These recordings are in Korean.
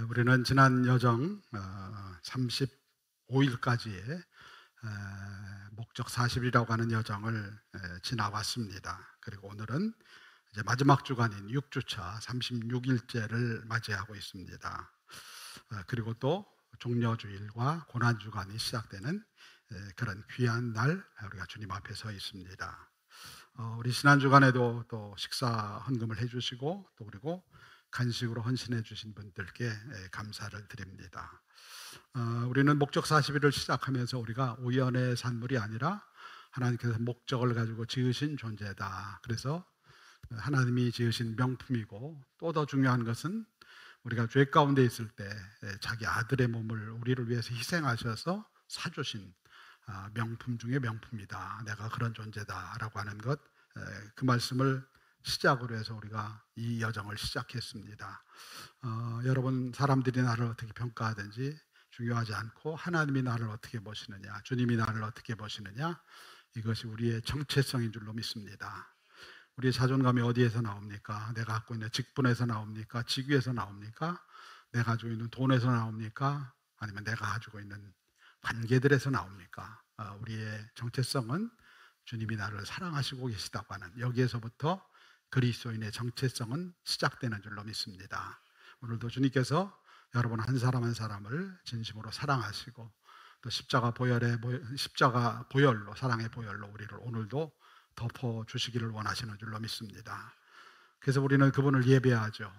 우리는 지난 여정 35일까지의 목적 40이라고 하는 여정을 지나왔습니다. 그리고 오늘은 이제 마지막 주간인 6주차 36일째를 맞이하고 있습니다. 그리고 또 종려주일과 고난주간이 시작되는 그런 귀한 날 우리가 주님 앞에 서 있습니다. 우리 지난 주간에도 또 식사 헌금을 해주시고 또 그리고 간식으로 헌신해 주신 분들께 감사를 드립니다. 우리는 목적 40일을 시작하면서 우리가 우연의 산물이 아니라 하나님께서 목적을 가지고 지으신 존재다. 그래서 하나님이 지으신 명품이고 또 더 중요한 것은 우리가 죄 가운데 있을 때 자기 아들의 몸을 우리를 위해서 희생하셔서 사주신 명품 중에 명품이다. 내가 그런 존재다라고 하는 것, 그 말씀을 시작으로 해서 우리가 이 여정을 시작했습니다. 여러분, 사람들이 나를 어떻게 평가하든지 중요하지 않고 하나님이 나를 어떻게 보시느냐, 주님이 나를 어떻게 보시느냐, 이것이 우리의 정체성인 줄로 믿습니다. 우리의 자존감이 어디에서 나옵니까? 내가 갖고 있는 직분에서 나옵니까? 직위에서 나옵니까? 내가 가지고 있는 돈에서 나옵니까? 아니면 내가 가지고 있는 관계들에서 나옵니까? 우리의 정체성은 주님이 나를 사랑하시고 계시다고 하는 여기에서부터 그리스도인의 정체성은 시작되는 줄로 믿습니다. 오늘도 주님께서 여러분 한 사람 한 사람을 진심으로 사랑하시고 또 십자가 보혈로 사랑의 보혈로 우리를 오늘도 덮어주시기를 원하시는 줄로 믿습니다. 그래서 우리는 그분을 예배하죠.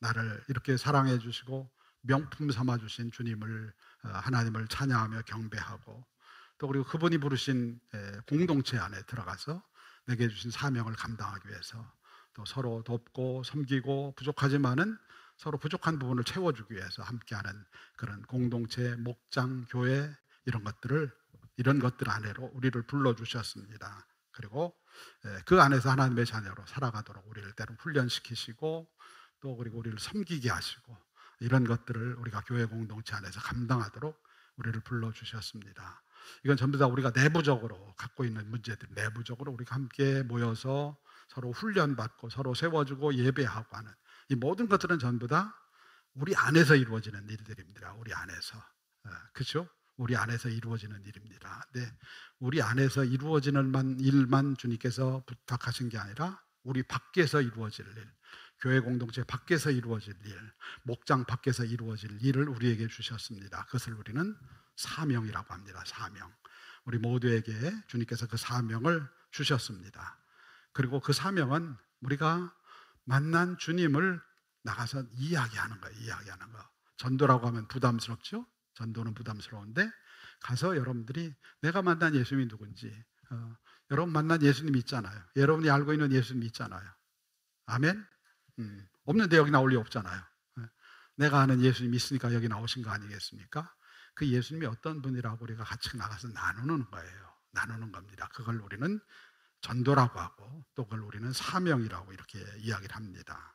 나를 이렇게 사랑해 주시고 명품 삼아 주신 주님을, 하나님을 찬양하며 경배하고 또 그리고 그분이 부르신 공동체 안에 들어가서 내게 주신 사명을 감당하기 위해서 또 서로 돕고 섬기고 부족하지만은 서로 부족한 부분을 채워주기 위해서 함께하는 그런 공동체, 목장, 교회 이런 것들 안으로 우리를 불러주셨습니다. 그리고 그 안에서 하나님의 자녀로 살아가도록 우리를 때로 훈련시키시고 또 그리고 우리를 섬기게 하시고 이런 것들을 우리가 교회 공동체 안에서 감당하도록 우리를 불러주셨습니다. 이건 전부 다 우리가 내부적으로 갖고 있는 문제들, 내부적으로 우리가 함께 모여서 서로 훈련받고 서로 세워주고 예배하고 하는 이 모든 것들은 전부 다 우리 안에서 이루어지는 일들입니다. 우리 안에서. 그렇죠? 우리 안에서 이루어지는 일입니다. 근데 우리 안에서 이루어지는 일만 주님께서 부탁하신 게 아니라 우리 밖에서 이루어질 일, 교회 공동체 밖에서 이루어질 일, 목장 밖에서 이루어질 일을 우리에게 주셨습니다. 그것을 우리는 사명이라고 합니다. 사명. 우리 모두에게 주님께서 그 사명을 주셨습니다. 그리고 그 사명은 우리가 만난 주님을 나가서 이야기하는 거예요. 이야기하는 거. 전도라고 하면 부담스럽죠? 전도는 부담스러운데 가서 여러분들이 내가 만난 예수님이 누군지, 여러분 만난 예수님 있잖아요. 여러분이 알고 있는 예수님 있잖아요. 아멘? 없는데 여기 나올 리 없잖아요. 내가 아는 예수님 있으니까 여기 나오신 거 아니겠습니까? 그 예수님이 어떤 분이라고 우리가 같이 나가서 나누는 거예요. 나누는 겁니다. 그걸 우리는 전도라고 하고 또 그걸 우리는 사명이라고 이렇게 이야기를 합니다.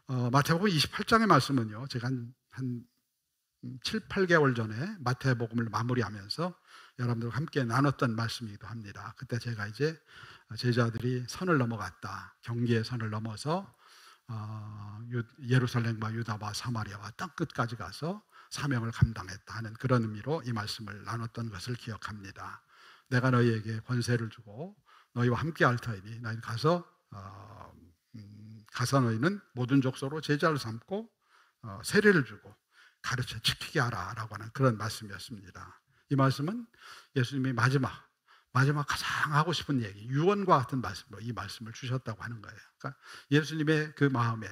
마태복음 28장의 말씀은요, 제가 한 7, 8개월 전에 마태복음을 마무리하면서 여러분들과 함께 나눴던 말씀이기도 합니다. 그때 제가 이제 제자들이 선을 넘어갔다. 경계의 선을 넘어서 예루살렘과 유다와 사마리아와 땅 끝까지 가서 사명을 감당했다 하는 그런 의미로 이 말씀을 나눴던 것을 기억합니다. 내가 너희에게 권세를 주고 너희와 함께 할 터이니 너희 가서 너희는 모든 족속으로 제자를 삼고 세례를 주고 가르쳐 지키게 하라 라고 하는 그런 말씀이었습니다. 이 말씀은 예수님이 마지막 가장 하고 싶은 얘기, 유언과 같은 말씀으로 이 말씀을 주셨다고 하는 거예요. 그러니까 예수님의 그 마음에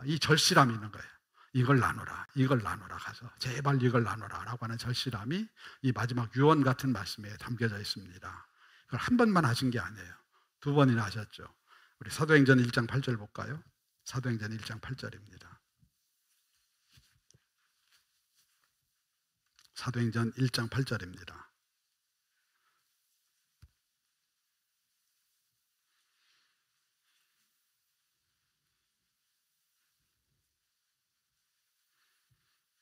이 절실함이 있는 거예요. 이걸 나누라 가서 제발 이걸 나누라 라고 하는 절실함이 이 마지막 유언 같은 말씀에 담겨져 있습니다. 그걸 한 번만 하신 게 아니에요. 2번이나 하셨죠. 우리 사도행전 1장 8절 볼까요? 사도행전 1장 8절입니다. 사도행전 1장 8절입니다.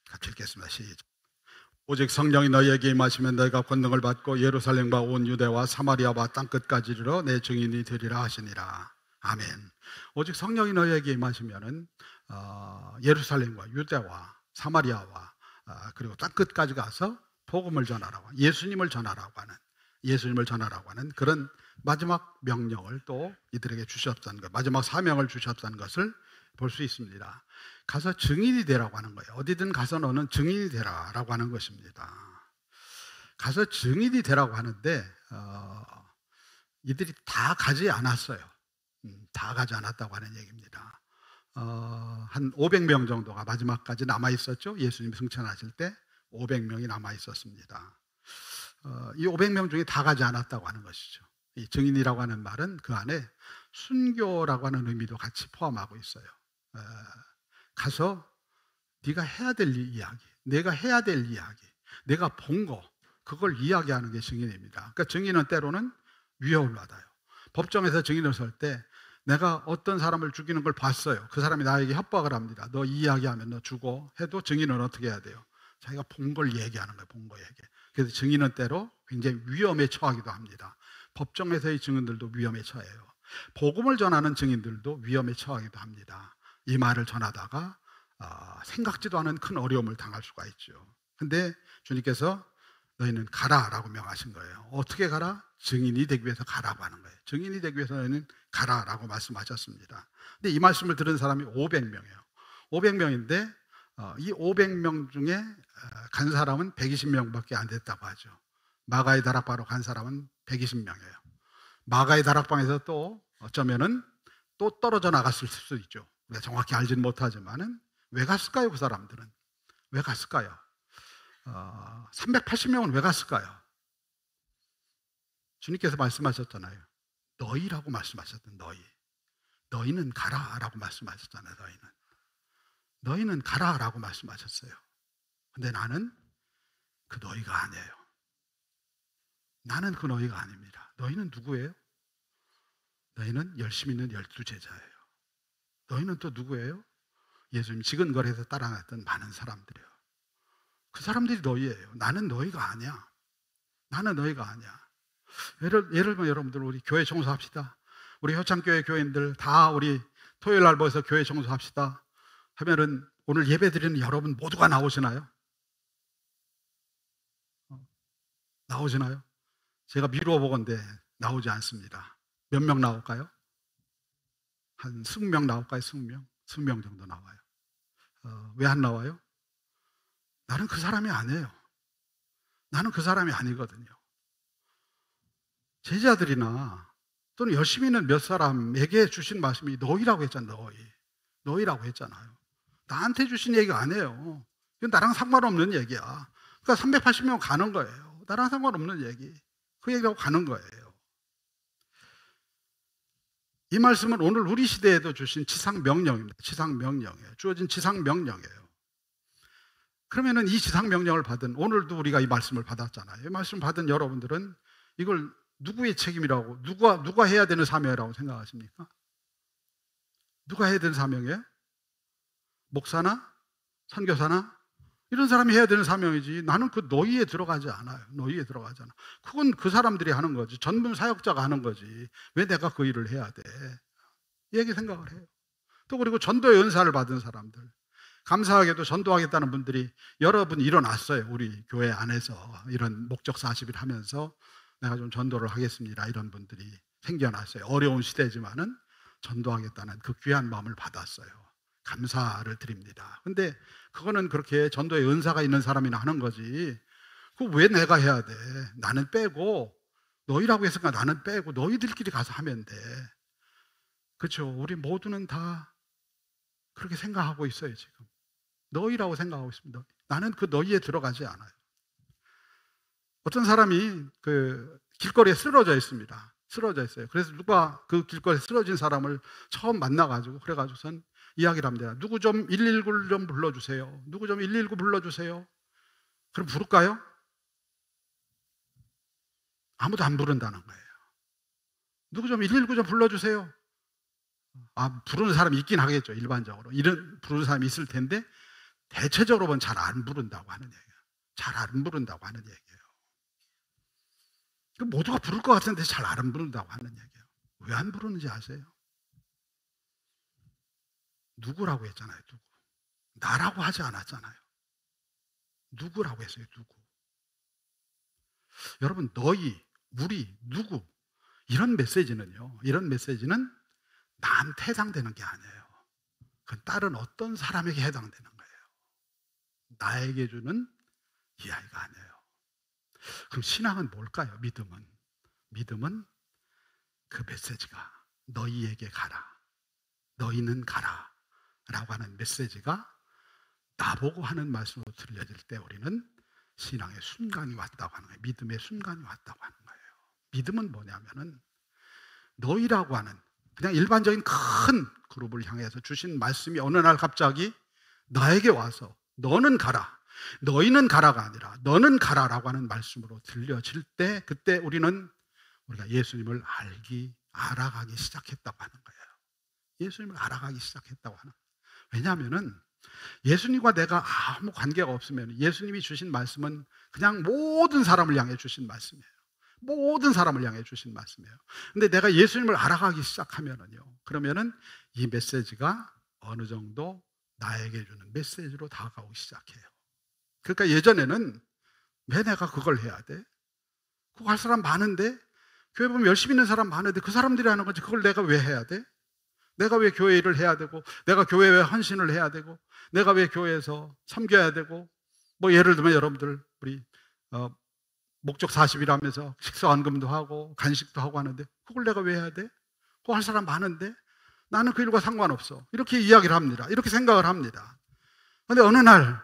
같이 읽겠습니다. 시작. 오직 성령이 너희에게 임하시면 너희가 권능을 받고 예루살렘과 온 유대와 사마리아와 땅끝까지 이르러 내 증인이 되리라 하시니라. 아멘. 오직 성령이 너희에게 임하시면은 예루살렘과 유대와 사마리아와 그리고 땅 끝까지 가서 복음을 전하라고, 예수님을 전하라고 하는 그런 마지막 명령을 또 이들에게 주셨다는 것, 마지막 사명을 주셨다는 것을 볼 수 있습니다. 가서 증인이 되라고 하는 거예요. 어디든 가서 너는 증인이 되라라고 하는 것입니다. 가서 증인이 되라고 하는데 이들이 다 가지 않았어요. 다 가지 않았다고 하는 얘기입니다. 한 500명 정도가 마지막까지 남아 있었죠. 예수님이 승천하실 때 500명이 남아 있었습니다. 이 500명 중에 다 가지 않았다고 하는 것이죠. 이 증인이라고 하는 말은 그 안에 순교라고 하는 의미도 같이 포함하고 있어요. 가서 네가 해야 될 이야기, 내가 해야 될 이야기, 내가 본 거, 그걸 이야기하는 게 증인입니다. 그러니까 증인은 때로는 위협을 받아요. 법정에서 증인을 설 때 내가 어떤 사람을 죽이는 걸 봤어요. 그 사람이 나에게 협박을 합니다. 너 이 이야기하면 너 죽어. 해도 증인은 어떻게 해야 돼요? 자기가 본 걸 얘기하는 거예요. 본 거 얘기. 그래서 증인은 때로 굉장히 위험에 처하기도 합니다. 법정에서의 증인들도 위험에 처해요. 복음을 전하는 증인들도 위험에 처하기도 합니다. 이 말을 전하다가 생각지도 않은 큰 어려움을 당할 수가 있죠. 근데 주님께서 너희는 가라라고 명하신 거예요. 어떻게 가라? 증인이 되기 위해서 가라고 하는 거예요. 증인이 되기 위해서 너희는 가라라고 말씀하셨습니다. 근데 이 말씀을 들은 사람이 500명이에요. 500명인데 이 500명 중에 간 사람은 120명밖에 안 됐다고 하죠. 마가의 다락방으로 간 사람은 120명이에요. 마가의 다락방에서 또 어쩌면은 또 떨어져 나갔을 수도 있죠. 우리가 정확히 알지는 못하지만은 왜 갔을까요? 그 사람들은 왜 갔을까요? 380명은 왜 갔을까요? 주님께서 말씀하셨잖아요. 너희라고 말씀하셨던 너희는 가라라고 말씀하셨잖아요. 너희는 가라라고 말씀하셨어요. 근데 나는 그 너희가 아니에요. 나는 그 너희가 아닙니다. 너희는 누구예요? 너희는 열심히 있는 12제자예요. 너희는 또 누구예요? 예수님 지근거리에서 따라갔던 많은 사람들이에요. 그 사람들이 너희예요. 나는 너희가 아니야. 나는 너희가 아니야. 예를 들면 여러분들 우리 교회 청소합시다. 우리 효창교회 교인들 다 우리 토요일 날 모여서 교회 청소합시다 하면은 오늘 예배 드리는 여러분 모두가 나오시나요? 나오시나요? 제가 미루어 보건대 나오지 않습니다. 몇 명 나올까요? 한 20명 나올까요? 20명? 20명 정도 나와요. 왜 안 나와요? 나는 그 사람이 아니에요. 나는 그 사람이 아니거든요. 제자들이나 또는 열심히 있는 몇 사람에게 주신 말씀이 너희라고 했잖아요. 너희라고 했잖아요. 나한테 주신 얘기가 아니에요. 이건 나랑 상관없는 얘기야. 그러니까 380명 가는 거예요. 나랑 상관없는 얘기. 그 얘기하고 가는 거예요. 이 말씀은 오늘 우리 시대에도 주신 지상명령입니다. 지상명령이에요. 주어진 지상명령이에요. 그러면은 이 지상명령을 받은, 오늘도 우리가 이 말씀을 받았잖아요. 이 말씀 받은 여러분들은 이걸 누구의 책임이라고, 누가 해야 되는 사명이라고 생각하십니까? 누가 해야 되는 사명이에요? 목사나? 선교사나? 이런 사람이 해야 되는 사명이지. 나는 그 너희에 들어가지 않아요. 너희에 들어가지 않아. 그건 그 사람들이 하는 거지. 전문 사역자가 하는 거지. 왜 내가 그 일을 해야 돼? 이 얘기 생각을 해요. 또 그리고 전도의 은사를 받은 사람들. 감사하게도 전도하겠다는 분들이 여러분 일어났어요. 우리 교회 안에서 이런 목적 40일 하면서 내가 좀 전도를 하겠습니다. 이런 분들이 생겨났어요. 어려운 시대지만은 전도하겠다는 그 귀한 마음을 받았어요. 감사를 드립니다. 근데 그거는 그렇게 전도의 은사가 있는 사람이나 하는 거지. 그거 왜 내가 해야 돼? 나는 빼고, 너희라고 했으니까 나는 빼고 너희들끼리 가서 하면 돼. 그렇죠? 우리 모두는 다 그렇게 생각하고 있어요. 지금 너희라고 생각하고 있습니다. 나는 그 너희에 들어가지 않아요. 어떤 사람이 그 길거리에 쓰러져 있습니다. 쓰러져 있어요. 그래서 누가 그 길거리에 쓰러진 사람을 처음 만나가지고 그래가지고선 이야기를 합니다. 누구 좀 119를 좀 불러주세요. 누구 좀 119 불러주세요. 그럼 부를까요? 아무도 안 부른다는 거예요. 누구 좀 119 좀 불러주세요. 부르는 사람이 있긴 하겠죠. 일반적으로 이런 부르는 사람이 있을 텐데 대체적으로는 잘 안 부른다고 하는 얘기예요. 잘 안 부른다고 하는 얘기예요. 모두가 부를 것 같은데 잘 안 부른다고 하는 얘기예요. 왜 안 부르는지 아세요? 누구라고 했잖아요. 누구. 나라고 하지 않았잖아요. 누구라고 했어요. 누구. 여러분, 너희, 우리, 누구, 이런 메시지는요, 이런 메시지는 나한테 해당되는 게 아니에요. 그건 다른 어떤 사람에게 해당되는 거예요. 나에게 주는 이야기가 아니에요. 그럼 신앙은 뭘까요? 믿음은 그 메시지가 너희에게 가라, 너희는 가라 라고 하는 메시지가 나보고 하는 말씀으로 들려질 때 우리는 신앙의 순간이 왔다고 하는 거예요. 믿음의 순간이 왔다고 하는 거예요. 믿음은 뭐냐면은 너희라고 하는 그냥 일반적인 큰 그룹을 향해서 주신 말씀이 어느 날 갑자기 나에게 와서 너는 가라, 너희는 가라가 아니라 너는 가라라고 하는 말씀으로 들려질 때 그때 우리가 예수님을 알아가기 시작했다고 하는 거예요. 예수님을 알아가기 시작했다고 하는 거예요. 왜냐하면은 예수님과 내가 아무 관계가 없으면 예수님이 주신 말씀은 그냥 모든 사람을 향해 주신 말씀이에요. 모든 사람을 향해 주신 말씀이에요. 근데 내가 예수님을 알아가기 시작하면은요, 그러면은 이 메시지가 어느 정도 나에게 주는 메시지로 다가오기 시작해요. 그러니까 예전에는 왜 내가 그걸 해야 돼? 그거 할 사람 많은데, 교회 보면 열심히 있는 사람 많은데 그 사람들이 하는 거지 그걸 내가 왜 해야 돼? 내가 왜 교회 일을 해야 되고, 내가 교회에 왜 헌신을 해야 되고, 내가 왜 교회에서 섬겨야 되고, 뭐 예를 들면 여러분들 우리 목적 40이라면서 식사안금도 하고 간식도 하고 하는데 그걸 내가 왜 해야 돼? 그거 할 사람 많은데 나는 그 일과 상관없어. 이렇게 이야기를 합니다. 이렇게 생각을 합니다. 그런데 어느 날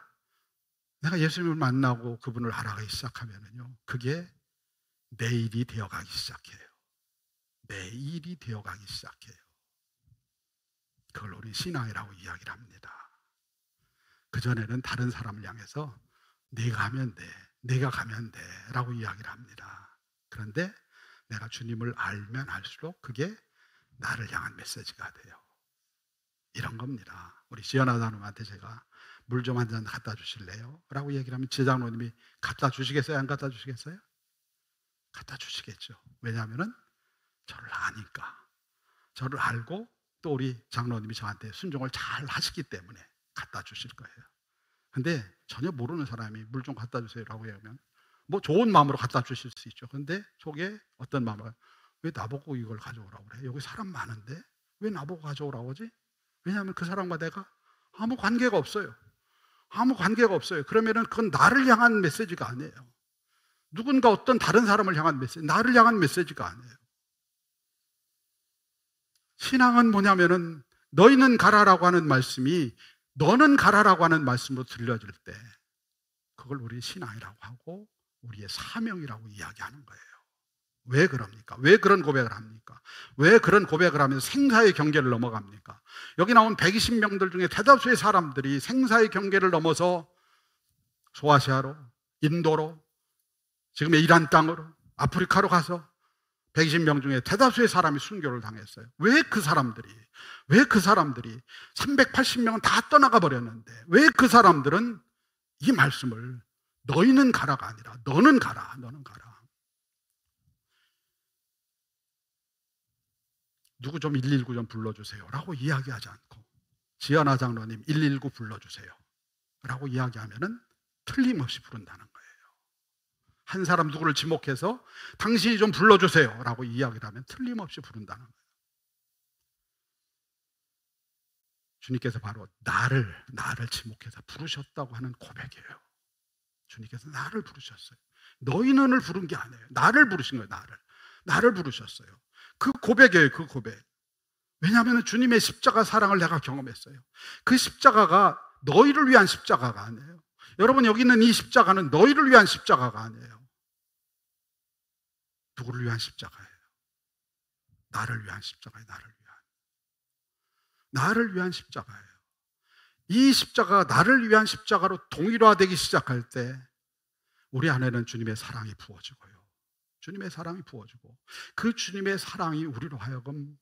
내가 예수님을 만나고 그분을 알아가기 시작하면요, 그게 내 일이 되어가기 시작해요. 내 일이 되어가기 시작해요. 그걸 우리 신앙이라고 이야기를 합니다. 그전에는 다른 사람을 향해서 네가 하면 돼, 내가 가면 돼 라고 이야기를 합니다. 그런데 내가 주님을 알면 알수록 그게 나를 향한 메시지가 돼요. 이런 겁니다. 우리 지연아 장로님한테 제가 물 좀 한 잔 갖다 주실래요? 라고 얘기를 하면 지장로님이 갖다 주시겠어요? 안 갖다 주시겠어요? 갖다 주시겠죠. 왜냐하면 저를 아니까. 저를 알고 또 우리 장로님이 저한테 순종을 잘 하시기 때문에 갖다 주실 거예요. 근데 전혀 모르는 사람이 물 좀 갖다 주세요라고 하면 뭐 좋은 마음으로 갖다 주실 수 있죠. 근데 속에 어떤 마음을, 왜 나보고 이걸 가져오라고 그래? 여기 사람 많은데 왜 나보고 가져오라고 하지? 왜냐하면 그 사람과 내가 아무 관계가 없어요. 아무 관계가 없어요. 그러면은 그건 나를 향한 메시지가 아니에요. 누군가 어떤 다른 사람을 향한 메시지, 나를 향한 메시지가 아니에요. 신앙은 뭐냐면은 너희는 가라라고 하는 말씀이 너는 가라라고 하는 말씀으로 들려질 때 그걸 우리 신앙이라고 하고 우리의 사명이라고 이야기하는 거예요. 왜 그럽니까? 왜 그런 고백을 합니까? 왜 그런 고백을 하면서 생사의 경계를 넘어갑니까? 여기 나온 120명들 중에 대다수의 사람들이 생사의 경계를 넘어서 소아시아로, 인도로, 지금의 이란 땅으로, 아프리카로 가서 120명 중에 대다수의 사람이 순교를 당했어요. 왜 그 사람들이 380명은 다 떠나가 버렸는데 왜 그 사람들은 이 말씀을 너희는 가라가 아니라 너는 가라, 너는 가라. 누구 좀 119 좀 불러주세요 라고 이야기하지 않고 지연아 장로님 119 불러주세요 라고 이야기하면은 틀림없이 부른다는 거예요. 한 사람 누구를 지목해서 당신이 좀 불러주세요 라고 이야기를 하면 틀림없이 부른다는 거예요. 주님께서 바로 나를 지목해서 부르셨다고 하는 고백이에요. 주님께서 나를 부르셨어요. 너희는을 부른 게 아니에요. 나를 부르신 거예요. 나를 부르셨어요. 그 고백이에요. 그 고백. 왜냐하면 주님의 십자가 사랑을 내가 경험했어요. 그 십자가가 너희를 위한 십자가가 아니에요. 여러분, 여기 있는 이 십자가는 너희를 위한 십자가가 아니에요. 누구를 위한 십자가예요? 나를 위한 십자가예요. 나를 위한 십자가예요. 이 십자가가 나를 위한 십자가로 동일화되기 시작할 때 우리 안에는 주님의 사랑이 부어지고요. 주님의 사랑이 부어지고 그 주님의 사랑이 우리로 하여금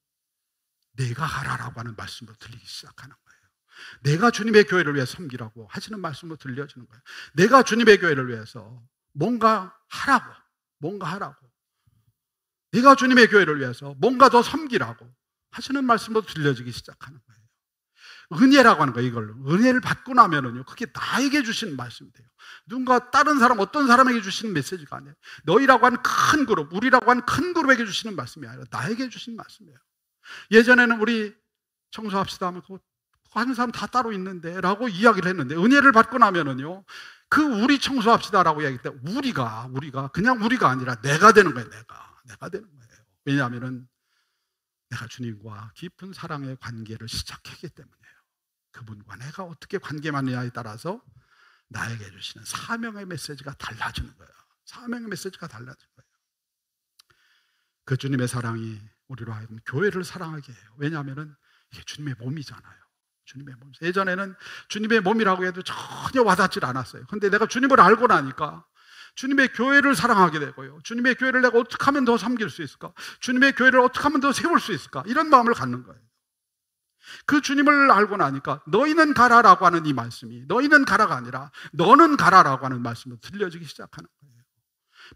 내가 하라라고 하는 말씀으로 들리기 시작하는 거예요. 내가 주님의 교회를 위해 섬기라고 하시는 말씀으로 들려지는 거예요. 내가 주님의 교회를 위해서 뭔가 하라고. 내가 주님의 교회를 위해서 뭔가 더 섬기라고 하시는 말씀으로 들려지기 시작하는 거예요. 은혜라고 하는 거예요. 이걸 은혜를 받고 나면은요, 그게 나에게 주시는 말씀이 돼요. 누군가 다른 사람, 어떤 사람에게 주시는 메시지가 아니에요. 너희라고 하는 큰 그룹, 우리라고 하는 큰 그룹에게 주시는 말씀이 아니라 나에게 주시는 말씀이에요. 예전에는 우리 청소합시다 하면 그거 하는 사람 다 따로 있는데 라고 이야기를 했는데, 은혜를 받고 나면은요, 그 우리 청소합시다라고 이야기할 때 우리가 그냥 우리가 아니라 내가 되는 거예요. 내가 되는 거예요. 왜냐하면은 내가 주님과 깊은 사랑의 관계를 시작했기 때문이에요. 그분과 내가 어떻게 관계 맺느냐에 따라서 나에게 주시는 사명의 메시지가 달라지는 거예요. 사명의 메시지가 달라지는 거예요. 그 주님의 사랑이 우리로 하여금 교회를 사랑하게 해요. 왜냐하면 이게 주님의 몸이잖아요. 주님의 몸. 예전에는 주님의 몸이라고 해도 전혀 와닿질 않았어요. 근데 내가 주님을 알고 나니까 주님의 교회를 사랑하게 되고요, 주님의 교회를 내가 어떻게 하면 더 섬길 수 있을까, 주님의 교회를 어떻게 하면 더 세울 수 있을까, 이런 마음을 갖는 거예요. 그 주님을 알고 나니까 너희는 가라라고 하는 이 말씀이 너희는 가라가 아니라 너는 가라라고 하는 말씀으로 들려지기 시작하는 거예요.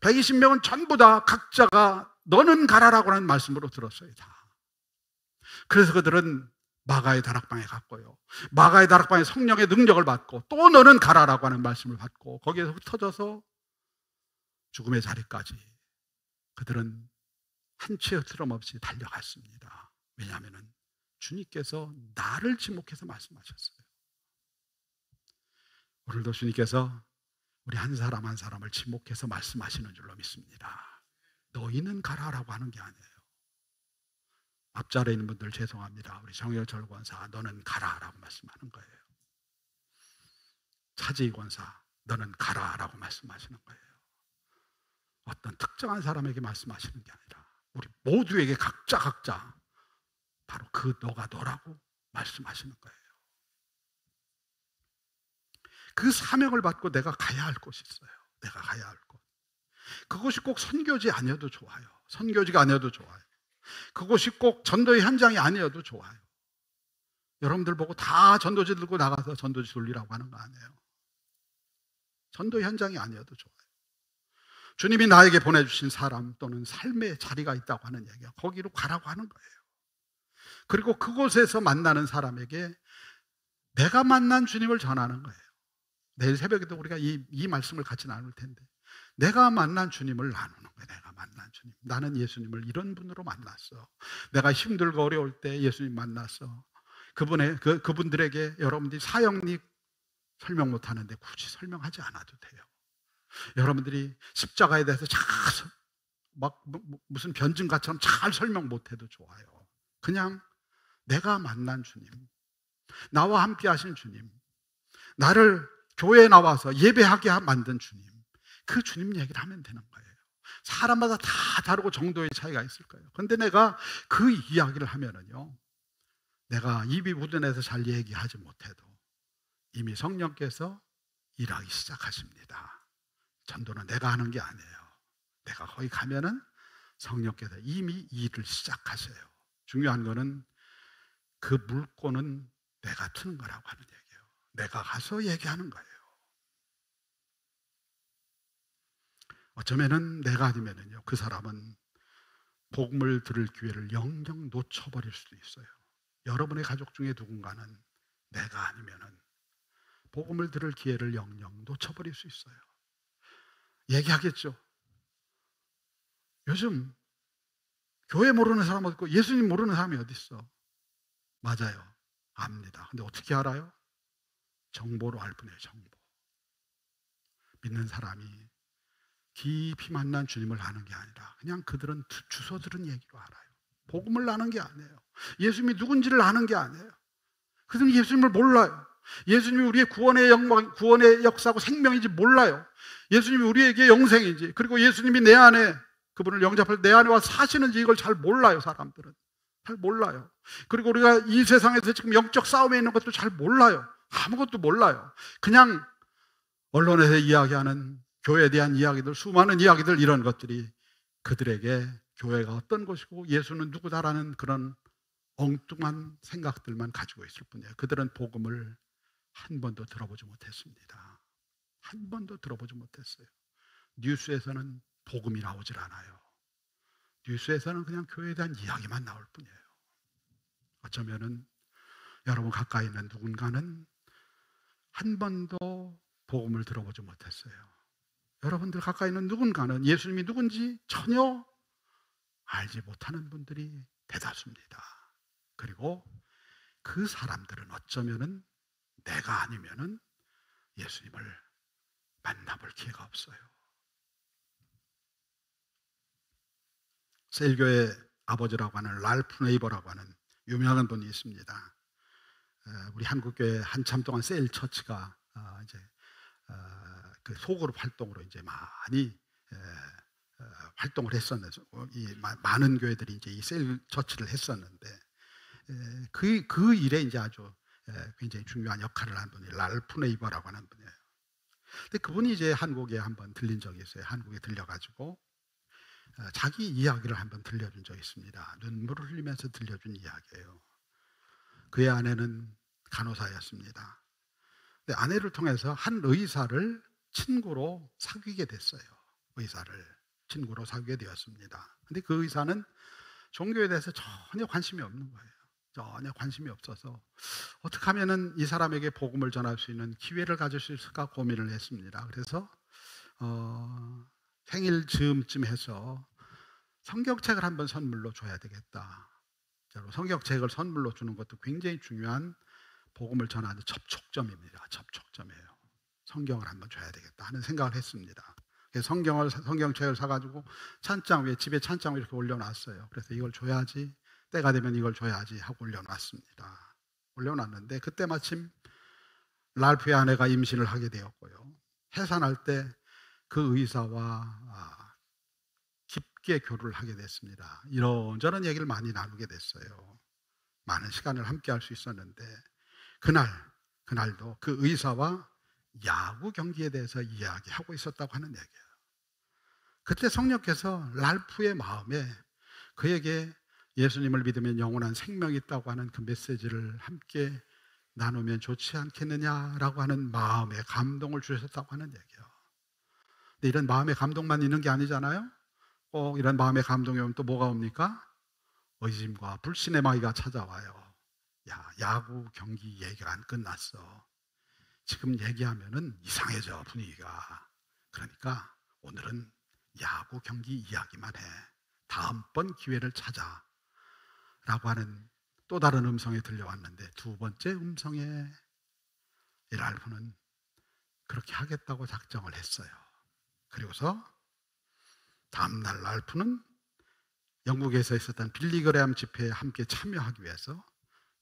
120명은 전부 다 각자가 너는 가라라고 하는 말씀으로 들었어요. 다. 그래서 그들은 마가의 다락방에 갔고요, 마가의 다락방에 성령의 능력을 받고 또 너는 가라라고 하는 말씀을 받고 거기에서 흩어져서 죽음의 자리까지 그들은 한치의 흐트럼 없이 달려갔습니다. 왜냐하면 주님께서 나를 지목해서 말씀하셨어요. 오늘도 주님께서 우리 한 사람 한 사람을 지목해서 말씀하시는 줄로 믿습니다. 너희는 가라라고 하는 게 아니에요. 앞자리에 있는 분들 죄송합니다. 우리 정여철 권사 너는 가라라고 말씀하는 거예요. 차지희 권사 너는 가라라고 말씀하시는 거예요. 어떤 특정한 사람에게 말씀하시는 게 아니라 우리 모두에게 각자 바로 그 너가 너라고 말씀하시는 거예요. 그 사명을 받고 내가 가야 할 곳이 있어요. 내가 가야 할 곳. 그곳이 꼭 선교지 아니어도 좋아요. 선교지가 아니어도 좋아요. 그곳이 꼭 전도의 현장이 아니어도 좋아요. 여러분들 보고 다 전도지 들고 나가서 전도지 돌리라고 하는 거 아니에요. 전도의 현장이 아니어도 좋아요. 주님이 나에게 보내주신 사람 또는 삶의 자리가 있다고 하는 얘기야. 거기로 가라고 하는 거예요. 그리고 그곳에서 만나는 사람에게 내가 만난 주님을 전하는 거예요. 내일 새벽에도 우리가 이 말씀을 같이 나눌 텐데, 내가 만난 주님을 나누는 거예요. 내가 만난 주님. 나는 예수님을 이런 분으로 만났어. 내가 힘들고 어려울 때 예수님 만났어. 그분들에게 여러분들이 사형리 설명 못하는데 굳이 설명하지 않아도 돼요. 여러분들이 십자가에 대해서 무슨 변증가처럼 잘 설명 못해도 좋아요. 그냥 내가 만난 주님, 나와 함께 하신 주님, 나를 교회에 나와서 예배하게 만든 주님, 그 주님 얘기를 하면 되는 거예요. 사람마다 다 다르고 정도의 차이가 있을 거예요. 그런데 내가 그 이야기를 하면은요, 내가 입이 묻어내서 잘 얘기하지 못해도 이미 성령께서 일하기 시작하십니다. 전도는 내가 하는 게 아니에요. 내가 거기 가면은 성령께서 이미 일을 시작하세요. 중요한 거는 그 물꼬는 내가 트는 거라고 하는 얘기예요. 내가 가서 얘기하는 거예요. 어쩌면은 내가 아니면은요, 그 사람은 복음을 들을 기회를 영영 놓쳐버릴 수도 있어요. 여러분의 가족 중에 누군가는 내가 아니면은 복음을 들을 기회를 영영 놓쳐버릴 수 있어요. 얘기하겠죠. 요즘 교회 모르는 사람 어디 있고 예수님 모르는 사람이 어디 있어? 맞아요. 압니다. 근데 어떻게 알아요? 정보로 알 뿐이에요. 정보. 믿는 사람이 깊이 만난 주님을 아는 게 아니라 그냥 그들은 주워 들은 얘기로 알아요. 복음을 아는 게 아니에요. 예수님이 누군지를 아는 게 아니에요. 그들은 예수님을 몰라요. 예수님이 우리의 구원의 영광, 구원의 역사고 생명인지 몰라요. 예수님이 우리에게 영생인지, 그리고 예수님이 내 안에, 그분을 영접할 내 안에 와서 사시는지 이걸 잘 몰라요. 사람들은 잘 몰라요. 그리고 우리가 이 세상에서 지금 영적 싸움에 있는 것도 잘 몰라요. 아무것도 몰라요. 그냥 언론에서 이야기하는 교회에 대한 이야기들, 수많은 이야기들, 이런 것들이 그들에게 교회가 어떤 것이고 예수는 누구다라는 그런 엉뚱한 생각들만 가지고 있을 뿐이에요. 그들은 복음을 한 번도 들어보지 못했습니다. 한 번도 들어보지 못했어요. 뉴스에서는 복음이 나오질 않아요. 뉴스에서는 그냥 교회에 대한 이야기만 나올 뿐이에요. 어쩌면은 여러분 가까이 있는 누군가는 한 번도 복음을 들어보지 못했어요. 여러분들 가까이 있는 누군가는 예수님이 누군지 전혀 알지 못하는 분들이 대다수입니다. 그리고 그 사람들은 어쩌면은 내가 아니면은 예수님을 만나볼 기회가 없어요. 셀교의 아버지라고 하는 랄프 네이버라고 하는 유명한 분이 있습니다. 우리 한국교회 한참 동안 셀 처치가 이제 그 소그룹 활동으로 이제 많이 활동을 했었는데, 이 많은 교회들이 이제 이 셀 처치를 했었는데, 그 일에 이제 아주 굉장히 중요한 역할을 한 분이 랄프 네이버라고 하는 분이에요. 근데 그분이 이제 한국에 한번 들린 적이 있어요. 한국에 들려가지고 자기 이야기를 한번 들려준 적이 있습니다. 눈물을 흘리면서 들려준 이야기예요. 그의 아내는 간호사였습니다. 근데 아내를 통해서 한 의사를 친구로 사귀게 됐어요. 의사를 친구로 사귀게 되었습니다. 근데 그 의사는 종교에 대해서 전혀 관심이 없는 거예요. 전혀 관심이 없어서 어떻게 하면은 이 사람에게 복음을 전할 수 있는 기회를 가질 수 있을까 고민을 했습니다. 그래서 생일 즈음쯤 해서 성경책을 한번 선물로 줘야 되겠다. 성경책을 선물로 주는 것도 굉장히 중요한 복음을 전하는 접촉점입니다. 접촉점이에요. 성경을 한번 줘야 되겠다 하는 생각을 했습니다. 그래서 성경책을 사가지고 찬장 위에, 집에 찬장 위에 이렇게 올려놨어요. 그래서 이걸 줘야지, 때가 되면 이걸 줘야지 하고 올려놨습니다. 올려놨는데 그때 마침 랄프의 아내가 임신을 하게 되었고요. 해산할 때 그 의사와 깊게 교류를 하게 됐습니다. 이런저런 얘기를 많이 나누게 됐어요. 많은 시간을 함께 할 수 있었는데 그날도 그 의사와 야구 경기에 대해서 이야기하고 있었다고 하는 얘기예요. 그때 성령께서 랄프의 마음에 그에게 예수님을 믿으면 영원한 생명이 있다고 하는 그 메시지를 함께 나누면 좋지 않겠느냐라고 하는 마음의 감동을 주셨다고 하는 얘기예요. 근데 이런 마음의 감동만 있는 게 아니잖아요. 이런 마음의 감동이 오면 또 뭐가 옵니까? 의심과 불신의 마귀가 찾아와요. 야구 경기 얘기가 안 끝났어. 지금 얘기하면은 이상해져, 분위기가. 그러니까 오늘은 야구 경기 이야기만 해. 다음번 기회를 찾아. 라고 하는 또 다른 음성이 들려왔는데, 두 번째 음성에 이 랄프는 그렇게 하겠다고 작정을 했어요. 그리고서 다음날 랄프는 영국에서 있었던 빌리그레암 집회에 함께 참여하기 위해서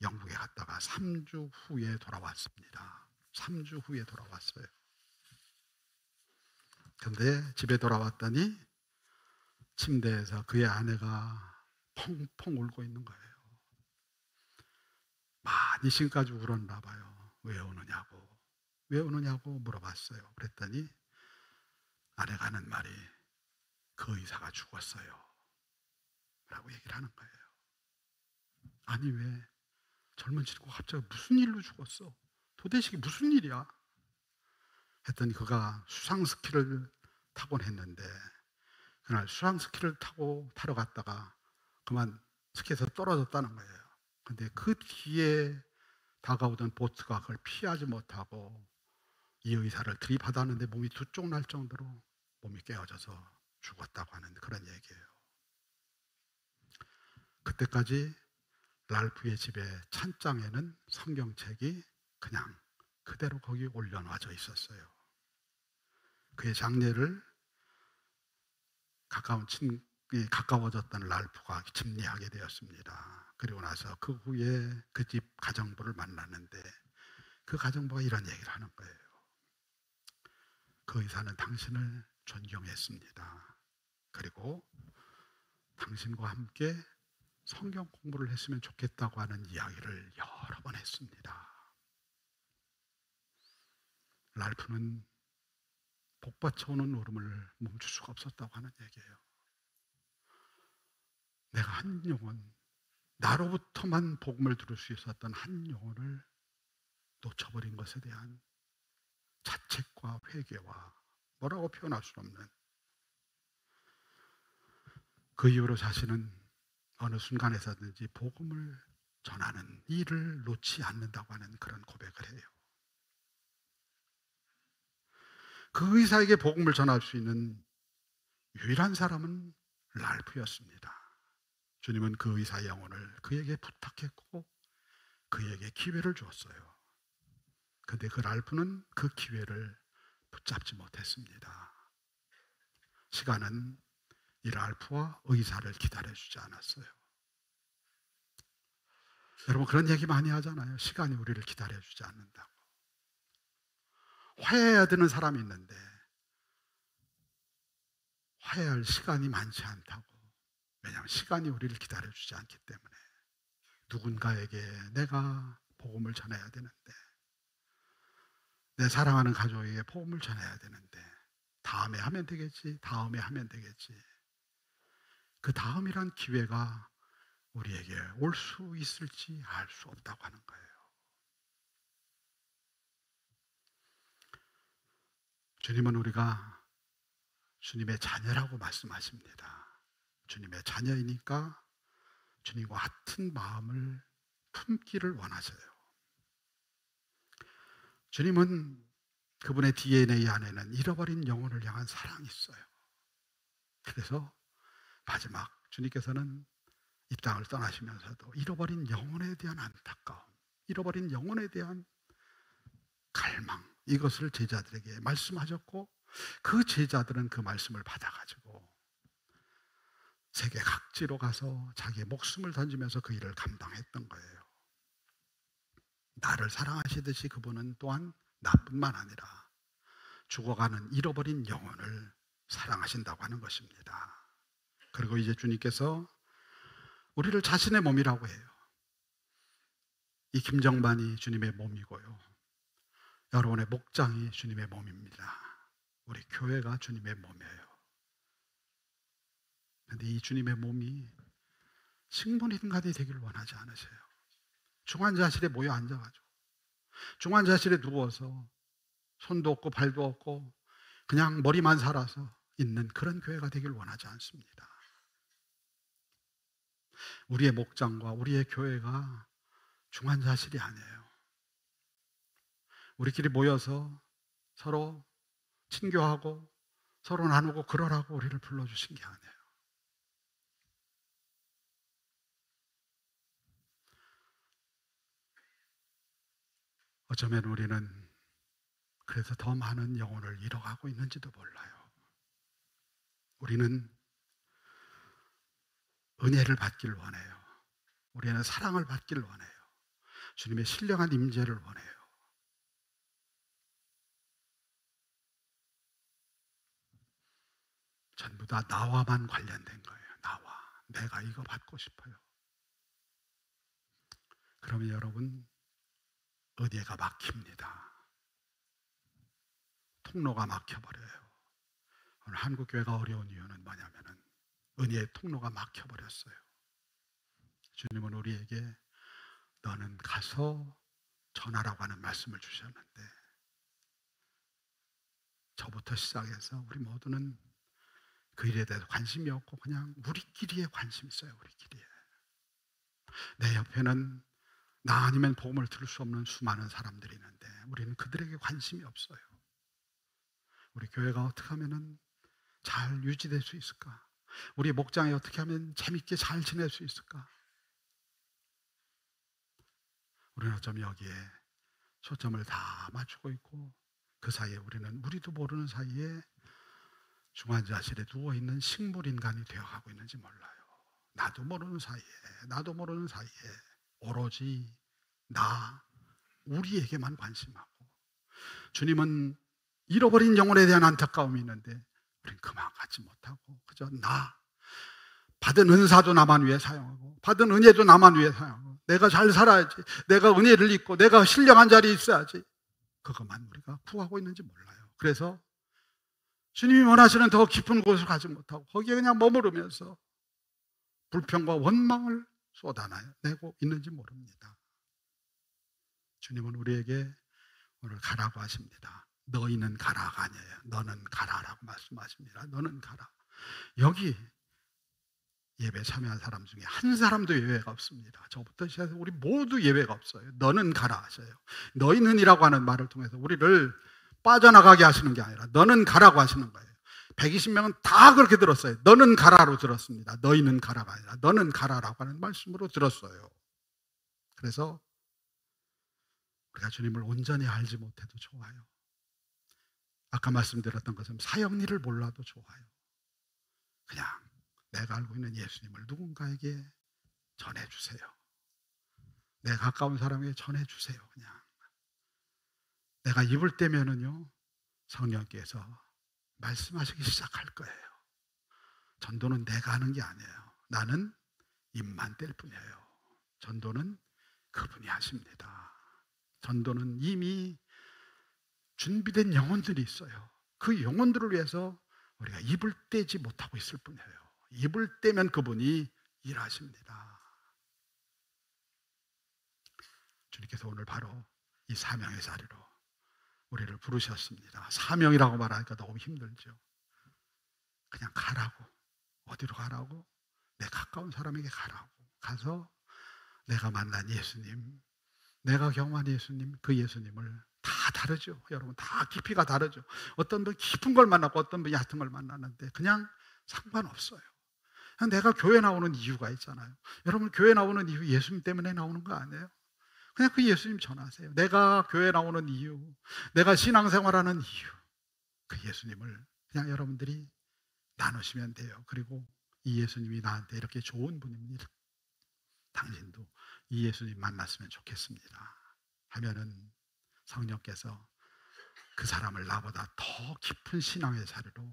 영국에 갔다가 3주 후에 돌아왔습니다. 3주 후에 돌아왔어요. 그런데 집에 돌아왔더니 침대에서 그의 아내가 펑펑 울고 있는 거예요. 많이 지금까지 울었나 봐요. 왜 우느냐고 물어봤어요. 그랬더니 아내가 하는 말이 그 의사가 죽었어요 라고 얘기를 하는 거예요. 아니 왜 젊은 친구가 갑자기 무슨 일로 죽었어? 도대체 무슨 일이야? 했더니 그가 수상 스키를 타곤 했는데 그날 수상 스키를 타러 갔다가 그만 스키에서 떨어졌다는 거예요. 근데 그 뒤에 다가오던 보트가 그걸 피하지 못하고 이 의사를 들이받았는데 몸이 두 쪽 날 정도로 몸이 깨어져서 죽었다고 하는 그런 얘기예요. 그때까지 랄프의 집에 찬장에는 성경책이 그냥 그대로 거기 올려놔져 있었어요. 그의 장례를 가까워졌던 랄프가 집례하게 되었습니다. 그리고 나서 그 후에 그 집 가정부를 만났는데 그 가정부가 이런 얘기를 하는 거예요. 그 의사는 당신을 존경했습니다. 그리고 당신과 함께 성경 공부를 했으면 좋겠다고 하는 이야기를 여러 번 했습니다. 랄프는 복받쳐오는 울음을 멈출 수가 없었다고 하는 얘기예요. 내가 한 영혼, 나로부터만 복음을 들을 수 있었던 한 영혼을 놓쳐버린 것에 대한 자책과 회개와 뭐라고 표현할 수 없는, 그 이후로 자신은 어느 순간에서든지 복음을 전하는 일을 놓지 않는다고 하는 그런 고백을 해요. 그 의사에게 복음을 전할 수 있는 유일한 사람은 랄프였습니다. 주님은 그 의사의 영혼을 그에게 부탁했고 그에게 기회를 주었어요. 그런데 그 랄프는 그 기회를 붙잡지 못했습니다. 시간은 이 랄프와 의사를 기다려주지 않았어요. 여러분, 그런 얘기 많이 하잖아요. 시간이 우리를 기다려주지 않는다고. 화해해야 되는 사람이 있는데 화해할 시간이 많지 않다고. 왜냐하면 시간이 우리를 기다려주지 않기 때문에. 누군가에게 내가 복음을 전해야 되는데, 내 사랑하는 가족에게 복음을 전해야 되는데, 다음에 하면 되겠지, 다음에 하면 되겠지. 그 다음이란 기회가 우리에게 올 수 있을지 알 수 없다고 하는 거예요. 주님은 우리가 주님의 자녀라고 말씀하십니다. 주님의 자녀이니까 주님과 같은 마음을 품기를 원하세요. 주님은 그분의 DNA 안에는 잃어버린 영혼을 향한 사랑이 있어요. 그래서 마지막 주님께서는 이 땅을 떠나시면서도 잃어버린 영혼에 대한 안타까움, 잃어버린 영혼에 대한 갈망, 이것을 제자들에게 말씀하셨고, 그 제자들은 그 말씀을 받아가지고 세계 각지로 가서 자기의 목숨을 던지면서 그 일을 감당했던 거예요. 나를 사랑하시듯이 그분은 또한 나뿐만 아니라 죽어가는 잃어버린 영혼을 사랑하신다고 하는 것입니다. 그리고 이제 주님께서 우리를 자신의 몸이라고 해요. 이 김정반이 주님의 몸이고요, 여러분의 목장이 주님의 몸입니다. 우리 교회가 주님의 몸이에요. 그런데 이 주님의 몸이 식물인간이 되기를 원하지 않으세요. 중환자실에 모여 앉아가지고, 중환자실에 누워서 손도 없고 발도 없고 그냥 머리만 살아서 있는 그런 교회가 되기를 원하지 않습니다. 우리의 목장과 우리의 교회가 중환자실이 아니에요. 우리끼리 모여서 서로 친교하고 서로 나누고 그러라고 우리를 불러주신 게 아니에요. 어쩌면 우리는 그래서 더 많은 영혼을 잃어가고 있는지도 몰라요. 우리는 은혜를 받기를 원해요. 우리는 사랑을 받기를 원해요. 주님의 신령한 임재를 원해요. 전부 다 나와만 관련된 거예요. 나와. 내가 이거 받고 싶어요. 그러면 여러분, 은혜가 막힙니다. 통로가 막혀버려요. 오늘 한국교회가 어려운 이유는 뭐냐면은 은혜의 통로가 막혀버렸어요. 주님은 우리에게 너는 가서 전하라고 하는 말씀을 주셨는데, 저부터 시작해서 우리 모두는 그 일에 대해서 관심이 없고 그냥 우리끼리에 관심이 있어요. 우리끼리에. 내 옆에는 나 아니면 복음을 들을 수 없는 수많은 사람들이 있는데 우리는 그들에게 관심이 없어요. 우리 교회가 어떻게 하면 잘 유지될 수 있을까? 우리 목장이 어떻게 하면 재밌게 잘 지낼 수 있을까? 우리는 어쩌면 여기에 초점을 다 맞추고 있고, 그 사이에 우리는 우리도 모르는 사이에 중환자실에 누워있는 식물인간이 되어가고 있는지 몰라요. 나도 모르는 사이에 오로지 우리에게만 관심하고, 주님은 잃어버린 영혼에 대한 안타까움이 있는데 우린 그만 갖지 못하고 그저 받은 은사도 나만 위해 사용하고 받은 은혜도 나만 위해 사용하고, 내가 잘 살아야지, 내가 은혜를 입고 내가 신령한 자리에 있어야지, 그것만 우리가 구하고 있는지 몰라요. 그래서 주님이 원하시는 더 깊은 곳을 가지 못하고 거기에 그냥 머무르면서 불평과 원망을 쏟아내고 있는지 모릅니다. 주님은 우리에게 오늘 가라고 하십니다. 너희는 가라가 아니에요. 너는 가라라고 말씀하십니다. 너는 가라. 여기 예배 참여한 사람 중에 한 사람도 예외가 없습니다. 저부터 시작해서 우리 모두 예외가 없어요. 너는 가라 하셔요. 너희는이라고 하는 말을 통해서 우리를 빠져나가게 하시는 게 아니라 너는 가라고 하시는 거예요. 120명은 다 그렇게 들었어요. 너는 가라로 들었습니다. 너희는 가라가 아니라 너는 가라라고 하는 말씀으로 들었어요. 그래서 우리가 주님을 온전히 알지 못해도 좋아요. 아까 말씀드렸던 것처럼 사역리를 몰라도 좋아요. 그냥 내가 알고 있는 예수님을 누군가에게 전해주세요. 내 가까운 사람에게 전해주세요. 그냥 내가 입을 떼면은요 성령께서 말씀하시기 시작할 거예요. 전도는 내가 하는 게 아니에요. 나는 입만 뗄 뿐이에요. 전도는 그분이 하십니다. 전도는 이미 준비된 영혼들이 있어요. 그 영혼들을 위해서 우리가 입을 떼지 못하고 있을 뿐이에요. 입을 떼면 그분이 일하십니다. 주님께서 오늘 바로 이 사명의 자리로 우리를 부르셨습니다. 사명이라고 말하니까 너무 힘들죠. 그냥 가라고. 어디로 가라고? 내 가까운 사람에게 가라고. 가서 내가 만난 예수님, 내가 경험한 예수님, 그 예수님을 다 다르죠. 여러분 다 깊이가 다르죠. 어떤 분 깊은 걸 만났고 어떤 분 얕은 걸 만났는데 그냥 상관없어요. 그냥 내가 교회 나오는 이유가 있잖아요. 여러분 교회 나오는 이유 예수님 때문에 나오는 거 아니에요? 그냥 그 예수님 전하세요. 내가 교회 나오는 이유, 내가 신앙생활하는 이유, 그 예수님을 그냥 여러분들이 나누시면 돼요. 그리고 이 예수님이 나한테 이렇게 좋은 분입니다. 당신도 이 예수님 만났으면 좋겠습니다. 하면은 성령께서 그 사람을 나보다 더 깊은 신앙의 자리로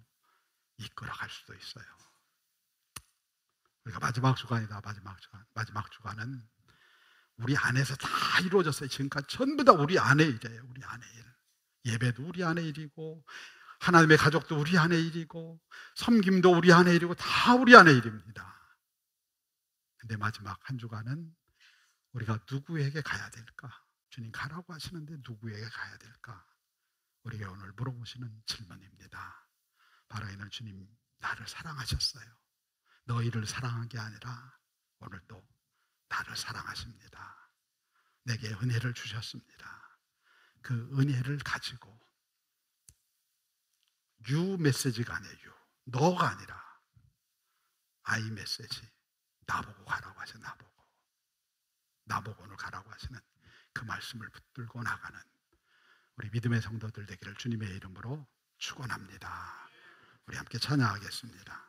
이끌어갈 수도 있어요. 우리가 마지막 주간이다. 마지막 주간은 우리 안에서 다 이루어졌어요. 지금까지 전부 다 우리 안의 일이에요. 우리 안의 일. 예배도 우리 안의 일이고 하나님의 가족도 우리 안의 일이고 섬김도 우리 안의 일이고 다 우리 안의 일입니다. 근데 마지막 한 주간은 우리가 누구에게 가야 될까? 주님 가라고 하시는데 누구에게 가야 될까? 우리가 오늘 물어보시는 질문입니다. 바로 이는 주님 나를 사랑하셨어요. 너희를 사랑한 게 아니라 오늘도 나를 사랑하십니다. 내게 은혜를 주셨습니다. 그 은혜를 가지고 유 메시지가 아니에요. 너가 아니라 아이 메시지. 나보고 가라고 하셔. 나보고 오늘 가라고 하시는 그 말씀을 붙들고 나가는 우리 믿음의 성도들 되기를 주님의 이름으로 축원합니다. 우리 함께 찬양하겠습니다.